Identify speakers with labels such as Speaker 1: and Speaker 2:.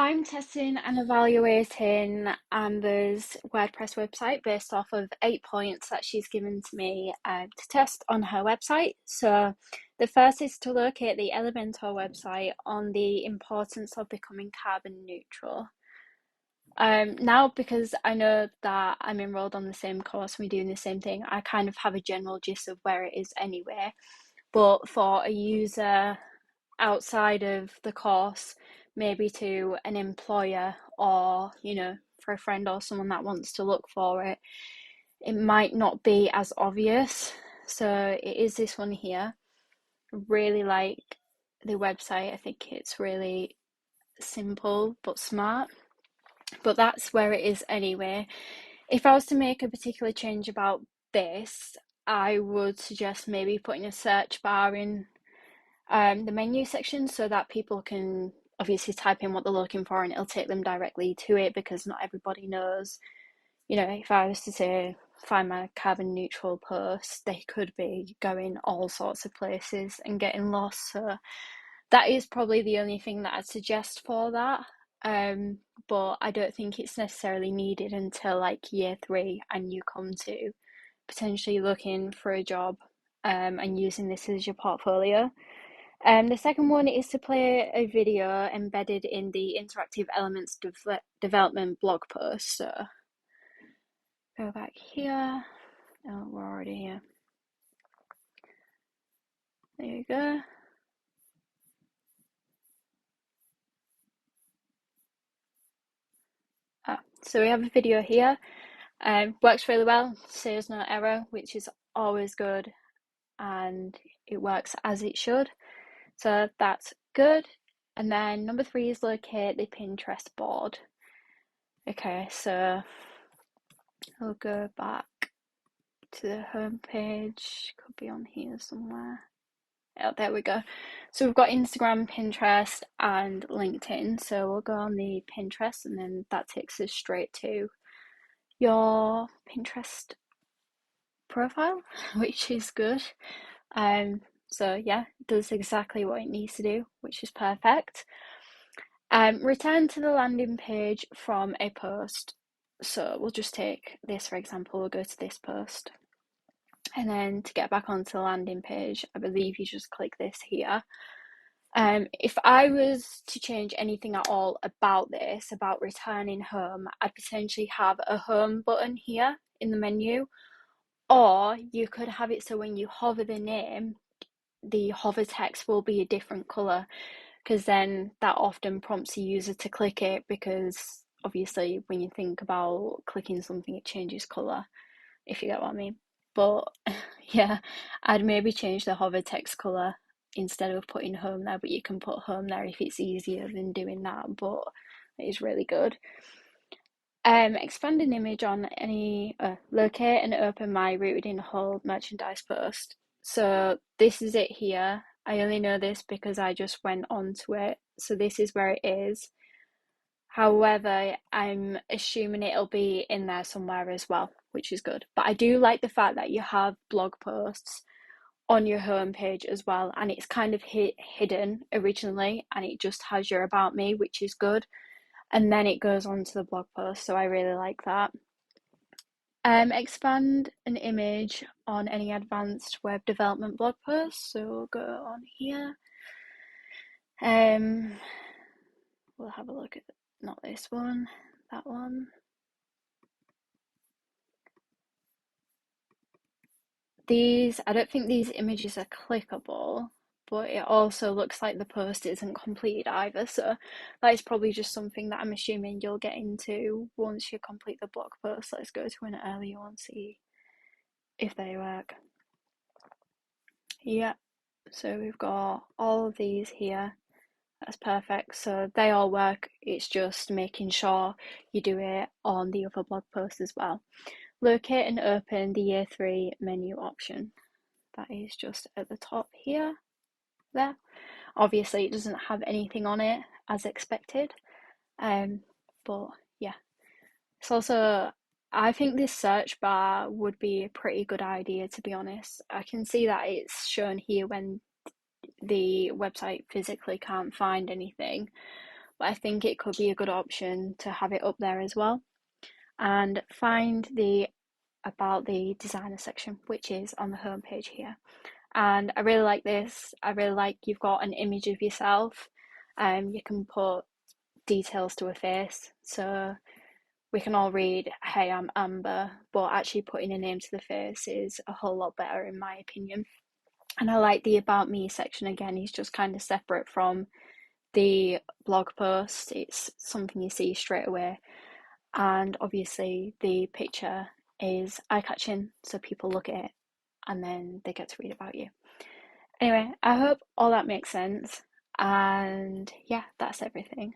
Speaker 1: I'm testing and evaluating Amber's WordPress website based off of 8 points that she's given to me to test on her website. So, the first is to locate the Elementor website on the importance of becoming carbon neutral. Now, because I know that I'm enrolled on the same course, we're doing the same thing, I kind of have a general gist of where it is anyway. But for a user outside of the course, maybe to an employer or, for a friend or someone that wants to look for it, it might not be as obvious. So it is this one here. Really like the website. I think it's really simple but smart. But that's where it is anyway. If I was to make a particular change about this, I would suggest maybe putting a search bar in the menu section so that people can obviously type in what they're looking for and it'll take them directly to it, because not everybody knows. If I was to say find my carbon neutral post, they could be going all sorts of places and getting lost. So that is probably the only thing that I'd suggest for that. But I don't think it's necessarily needed until like year 3 and you come to potentially looking for a job and using this as your portfolio. The second one is to play a video embedded in the interactive elements development blog post. So go back here. Oh, we're already here. There you go. So we have a video here. Works really well, saves no error, which is always good, and it works as it should. So that's good. And then number 3 is locate the Pinterest board. Okay, so I'll go back to the home page. Could be on here somewhere. Oh, there we go. So we've got Instagram, Pinterest, and LinkedIn. So we'll go on the Pinterest, and then that takes us straight to your Pinterest profile, which is good. So yeah, it does exactly what it needs to do, which is perfect. Return to the landing page from a post. So we'll just take this for example. We'll go to this post, and then to get back onto the landing page, I believe you just click this here. If I was to change anything at all about this, about returning home, I'd potentially have a home button here in the menu, or you could have it so when you hover the name, the hover text will be a different color, because then that often prompts the user to click it, because obviously when you think about clicking something, it changes color, if you get what I mean. But yeah, I'd maybe change the hover text color instead of putting home there, but you can put home there if it's easier than doing that, but it is really good. Expand an image on any, locate and open my rooted in hold merchandise post. So this is it here. I only know this because I just went onto it. So this is where it is. However, I'm assuming it'll be in there somewhere as well, which is good. But I do like the fact that you have blog posts on your homepage as well, and it's kind of hidden originally, and it just has your about me, which is good. And then it goes on to the blog post, so I really like that. Expand an image on any advanced web development blog post. So we'll go on here. We'll have a look at not this one, that one. I don't think these images are clickable, but it also looks like the post isn't complete either. So that is probably just something that I'm assuming you'll get into once you complete the blog post. Let's go to an earlier one, see if they work. Yeah, so we've got all of these here. That's perfect. So they all work. It's just making sure you do it on the other blog post as well. Locate and open the year 3 menu option. That is just at the top here. There. Obviously, it doesn't have anything on it as expected. But yeah. It's also, I think this search bar would be a pretty good idea, to be honest. I can see that it's shown here when the website physically can't find anything, but I think it could be a good option to have it up there as well. And find the about the designer section, which is on the homepage here. And I really like this. I really like you've got an image of yourself. You can put details to a face. So we can all read, "Hey, I'm Amber," but actually putting a name to the face is a whole lot better, in my opinion. And I like the About Me section again, he's just kind of separate from the blog post. It's something you see straight away. And obviously, the picture is eye catching, so people look at it and then they get to read about you. Anyway, I hope all that makes sense. And yeah, that's everything.